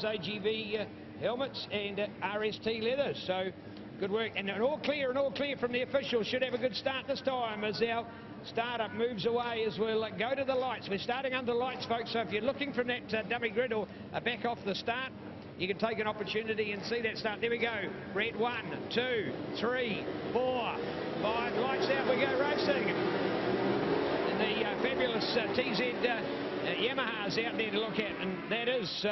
AGV helmets and RST leather. So good work, and all clear from the officials. Should have a good start this time as our startup moves away as we'll go to the lights. We're starting under lights, folks, so if you're looking from that dummy grid or back off the start, you can take an opportunity and see that start. There we go. Red 1, 2, 3, 4, 5. Lights out. We go racing. And the fabulous TZ Yamaha's out there to look at, and that is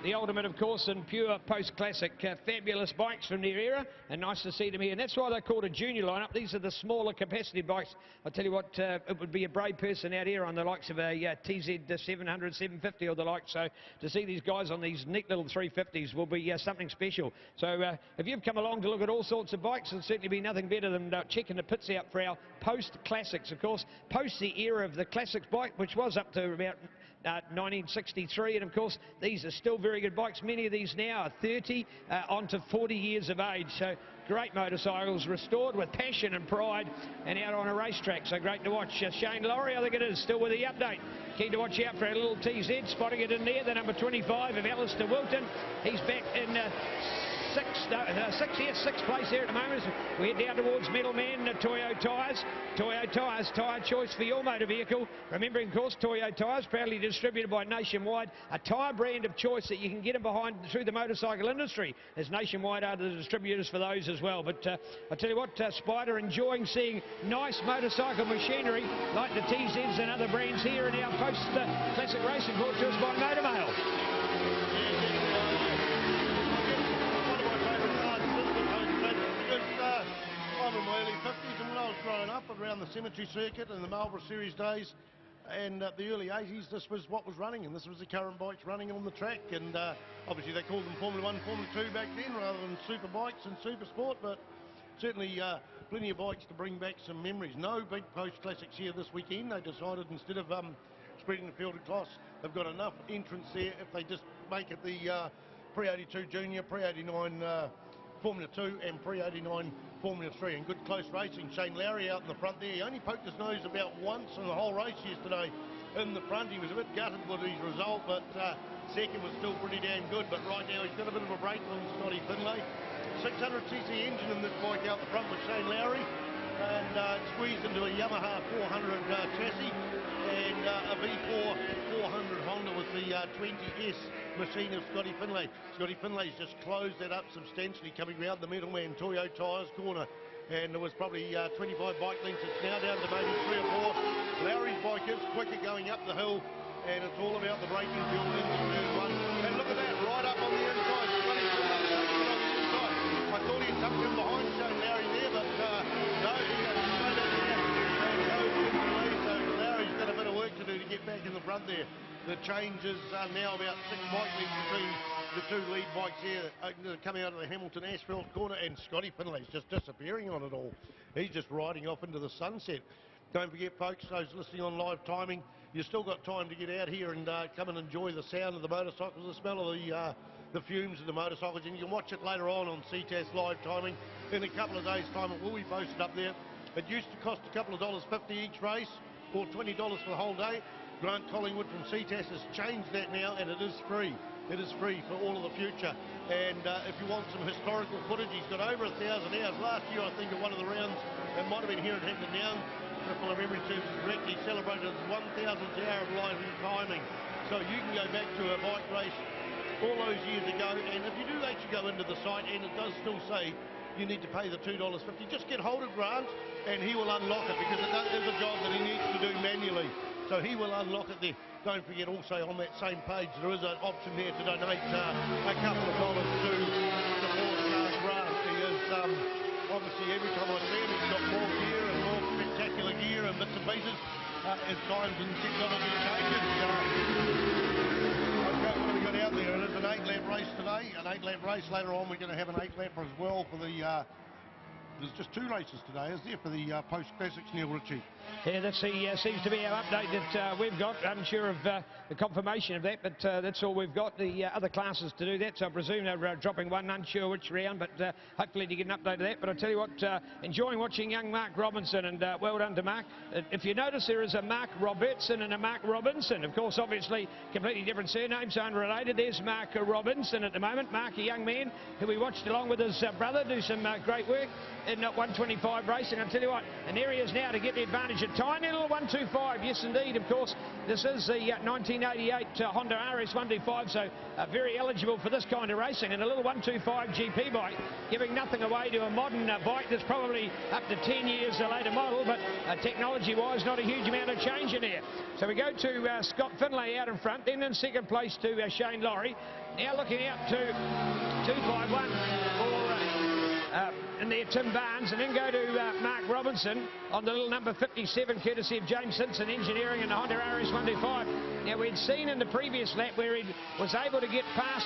the ultimate, of course, in pure post-classic. Fabulous bikes from their era, and nice to see them here. And that's why they're called a junior lineup. These are the smaller capacity bikes. I'll tell you what, it would be a brave person out here on the likes of a TZ 700, 750 or the like. So to see these guys on these neat little 350s will be something special. So if you've come along to look at all sorts of bikes, it'll certainly be nothing better than checking the pits out for our post-classics. Of course, post the era of the classics bike, which was up to about 1963, and of course these are still very good bikes. Many of these now are 30 on to 40 years of age, so great motorcycles restored with passion and pride and out on a racetrack, so great to watch. Shane Laurie, I think it is, still with the update. Keen to watch out for our little TZ, spotting it in there, the number 25 of Alistair Wilton. He's back in sixth place there at the moment. We head down towards Middleman, Toyo Tyres. Toyo Tyres, tyre choice for your motor vehicle. Remembering, of course, Toyo Tyres, proudly distributed by Nationwide, a tyre brand of choice that you can get them behind through the motorcycle industry, as Nationwide are the distributors for those as well. But I tell you what, Spider, enjoying seeing nice motorcycle machinery like the TZs and other brands here in our post-classic racing, brought to us by Motormail. I'm in my early 50s, and when I was growing up around the cemetery circuit and the Marlborough Series days and the early 80s, this was what was running, and this was the current bikes running on the track. And obviously they called them Formula 1, Formula 2 back then rather than super bikes and super sport, but certainly plenty of bikes to bring back some memories. No big post-classics here this weekend. They decided instead of spreading the field across, they've got enough entrants there if they just make it the pre-82 Junior, pre-89 Formula 2 and pre-89 Formula 3, and good close racing. Shane Lowry out in the front there. He only poked his nose about once in the whole race yesterday in the front. He was a bit gutted with his result, but second was still pretty damn good. But right now he's got a bit of a break from Scotty Finlay. 600cc engine in this bike out the front with Shane Lowry, and squeezed into a Yamaha 400 chassis and a V4 400 Honda with the 20S machine of Scotty Finlay. Scotty Finlay's just closed that up substantially coming round the Middleman Toyo Tyres corner, and there was probably 25 bike lengths. It's now down to maybe 3 or 4. Lowry's bike is quicker going up the hill, and it's all about the braking fuel into turn 1. And look at that, right up on the inside. Scotty Finlay taking it on the inside. I thought he tucked in behind Shane Lowry there, but no, he goes straight in there and goes into the lead. So Lowry's got a bit of work to do to get back in the front there. The changes are now about 6 bike lengths between the two lead bikes here coming out of the Hamilton Asphalt corner, and Scotty Finlay's just disappearing on it all. He's just riding off into the sunset. Don't forget, folks, those listening on live timing, you've still got time to get out here and come and enjoy the sound of the motorcycles, the smell of the fumes of the motorcycles, and you can watch it later on Ctas live timing. In a couple of days' time, it will be posted up there. It used to cost a couple of $$50 each race, or $20 for the whole day. Grant Collingwood from Ctas has changed that now, and it is free. It is free for all of the future. And if you want some historical footage, he's got over 1,000 hours. Last year, I think, at one of the rounds, it might have been here at Hampton Down, if my memory serves correct, he celebrated his 1,000th hour of live timing. So you can go back to a bike race all those years ago, and if you do actually go into the site, and it does still say you need to pay the $2.50, just get hold of Grant, and he will unlock it, because it is a job that he needs to do manually. So he will unlock it there. Don't forget also on that same page there is an option there to donate a couple of dollars to support Grant. He is obviously, every time I see him, he's got more gear and more spectacular gear and bits and pieces as times and technology changes. Okay, what have we got out there? It is an 8-lap race today, an 8-lap race. Later on we're going to have an 8-lapper as well for the there's just 2 races today, is there, for the Post Classics, Neil Ritchie? Yeah, that seems to be our update that we've got. Unsure of the confirmation of that, but that's all we've got. The other classes to do that, so I presume they're dropping one, unsure which round, but hopefully to get an update of that. But I tell you what, enjoying watching young Mark Robinson, and well done to Mark. If you notice, there is a Mark Robertson and a Mark Robinson. Of course, obviously, completely different surnames, unrelated. There's Mark Robinson at the moment. Mark, a young man who we watched along with his brother do some great work in 125 racing. I'll tell you what, and there he is now to get the advantage. A tiny little 125, yes indeed. Of course, this is the 1988 Honda RS125, so very eligible for this kind of racing. And a little 125 GP bike, giving nothing away to a modern bike that's probably up to 10 years a later model, but technology-wise, not a huge amount of change in here. So we go to Scott Finlay out in front, then in second place to Shane Laurie. Now looking out to 251 for in there Tim Barnes, and then go to Mark Robinson on the little number 57, courtesy of James Simpson Engineering and the Honda RS125. Now we'd seen in the previous lap where he was able to get past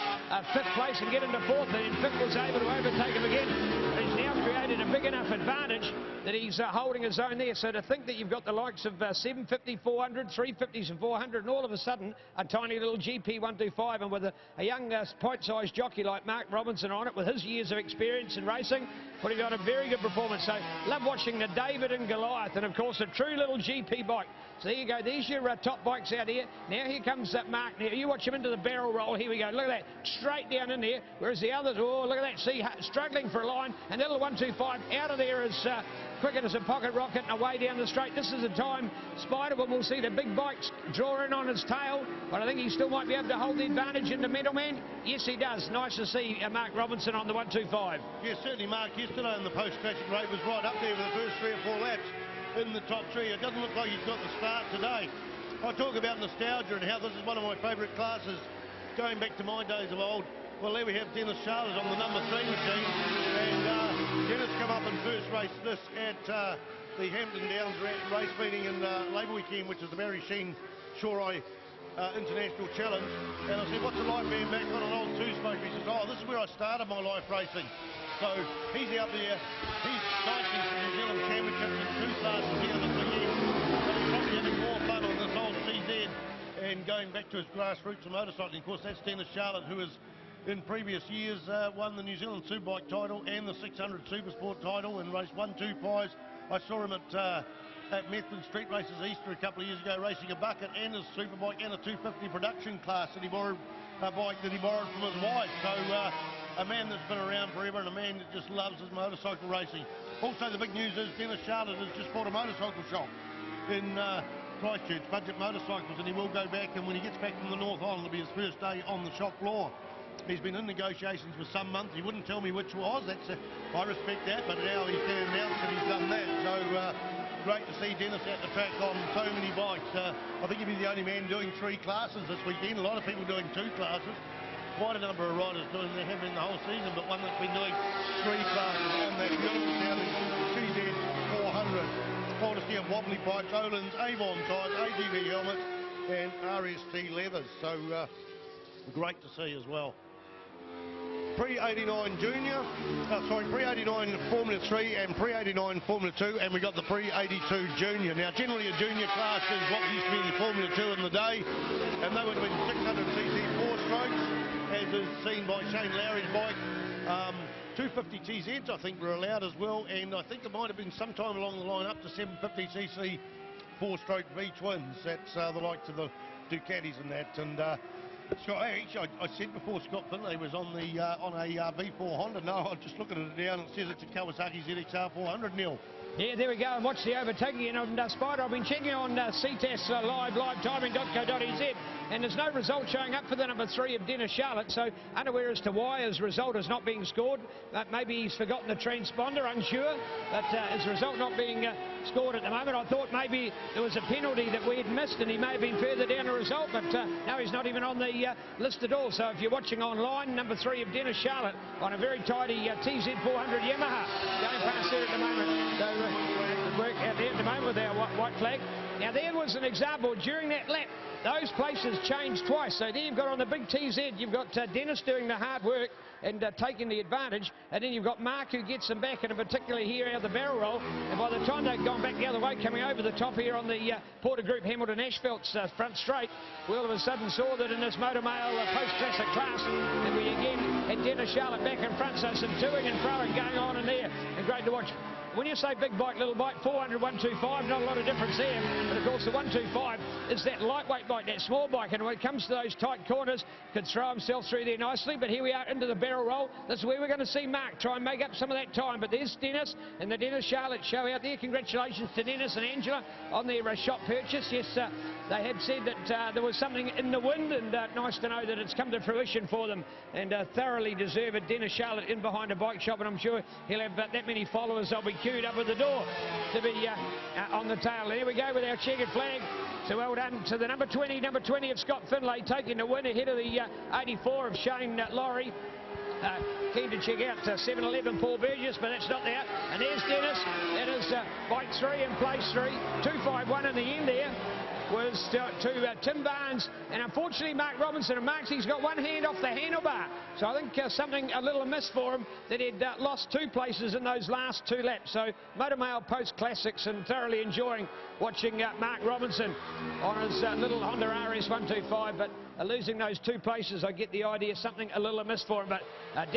5th place and get into 4th, and then 5th was able to overtake him again. But he's now created a big enough advantage that he's holding his own there. So to think that you've got the likes of 750, 400, 350s and 400, and all of a sudden a tiny little GP 125, and with a young pint-sized jockey like Mark Robinson on it, with his years of experience in racing, putting on a very good performance. So love watching the David and Goliath, and of course a true little GP bike. So there you go, there's your top bikes out here. Now here comes Mark. Now you watch him into the barrel roll. Here we go, look at that, straight down in there, whereas the others, oh look at that, see, struggling for a line, and that little 125 out of there is quicker as a pocket rocket and away down the straight. This is the time Spiderman will see the big bikes draw in on his tail, but I think he still might be able to hold the advantage in the middleman. Yes, he does. Nice to see Mark Robinson on the 125. Yes, certainly, Mark. Yesterday in the post-classic race was right up there with the first 3 or 4 laps in the top 3. It doesn't look like he's got the start today. I talk about nostalgia and how this is one of my favourite classes, going back to my days of old. Well, there we have Dennis Charlotte on the number 3 machine, and Dennis come up in first race this at the Hampton Downs race meeting in Labour Weekend, which is the Barry Sheen Shoreye International Challenge. And I said, what's it like being back on an old two-spoke? He says, oh, this is where I started my life racing. So he's out there, he's cycling for New Zealand Championships in 2 classes here this weekend. So he's probably having more fun on this old CZ and going back to his grassroots and motorcycling. Of course, that's Dennis Charlotte, who is in previous years won the New Zealand Superbike title and the 600 Supersport title in race 125s. I saw him at Methven Street Races Easter a couple of years ago, racing a bucket and his superbike and a 250 production class that he borrowed, a bike that he borrowed from his wife. So a man that's been around forever and a man that just loves his motorcycle racing. Also, the big news is Dennis Charlotte has just bought a motorcycle shop in Christchurch, Budget Motorcycles, and he will go back, and when he gets back from the North Island, it'll be his first day on the shop floor. He's been in negotiations for some months. He wouldn't tell me which was. I respect that, but now he can announce that he's done that. So great to see Dennis at the track on so many bikes. I think he'll be the only man doing 3 classes this weekend. A lot of people doing 2 classes. Quite a number of riders doing that, have been the whole season, but one that's been doing 3 classes on that beautiful sounding CZ 400. Courtesy of Wobbly Pipes, Olin's, Avon Tyres, AGV helmets, and RST leathers. So great to see as well. Pre-89 Junior, pre-89 Formula 3 and pre-89 Formula 2, and we got the pre-82 Junior. Now, generally a junior class is what used to be in Formula 2 in the day, and they would have been 600cc 4-strokes, as is seen by Shane Lowry's bike. 250 TZs, I think, were allowed as well, and I think it might have been sometime along the line up to 750cc 4-stroke V-twins. That's the likes of the Ducatis and that, and Scott, actually, I said before Scott Finlay was on a V4 Honda. No, I'm just looking at it down. It says it's a Kawasaki ZXR 400, Neil. Yeah, there we go, and watch the overtaking of Spider. I've been checking on Ctas live timing.co.nz, and there's no result showing up for the number 3 of Dennis Charlotte, so unaware as to why his result is not being scored. Maybe he's forgotten the transponder, unsure, but his result not being scored at the moment. I thought maybe there was a penalty that we had missed and he may have been further down the result, but no, he's not even on the the list at all. So if you're watching online, number 3 of Dennis Charlotte on a very tidy TZ400 Yamaha going past there at the moment. So work out there at the moment with our white flag. Now there was an example during that lap. Those places changed twice. So there you've got on the big TZ, you've got Dennis doing the hard work and taking the advantage, and then you've got Mark who gets them back, and particularly here out of the barrel roll, and by the time they've gone back the other way, coming over the top here on the Porter Group Hamilton Asphalt's front straight, we all of a sudden saw that in this motor male post-classic class, and we again had Dennis Charlotte back in front, so some toing and froing going on in there, and great to watch. When you say big bike, little bike, 400, 125, not a lot of difference there. But of course, the 125 is that lightweight bike, that small bike. And when it comes to those tight corners, could throw himself through there nicely. But here we are into the barrel roll. This is where we're going to see Mark try and make up some of that time. But there's Dennis and the Dennis Charlotte show out there. Congratulations to Dennis and Angela on their shop purchase. Yes, they had said that there was something in the wind, and nice to know that it's come to fruition for them. And thoroughly deserved Dennis Charlotte in behind a bike shop. And I'm sure he'll have that many followers. They'll be queued up at the door to be on the tail. There we go with our checkered flag. So well done to the number 20 of Scott Finlay, taking the win ahead of the 84 of Shane Laurie. Keen to check out 711 Paul Burgess, but that's not there. And there's Dennis. That is bike 3 in place 3. 251 in the end there was to Tim Barnes, and unfortunately Mark Robinson, and Mark's got one hand off the handlebar, so I think something a little amiss for him, that he'd lost 2 places in those last 2 laps. So Motor Mail Post Classics, and thoroughly enjoying watching Mark Robinson on his little Honda RS 125, but losing those 2 places, I get the idea something a little amiss for him. But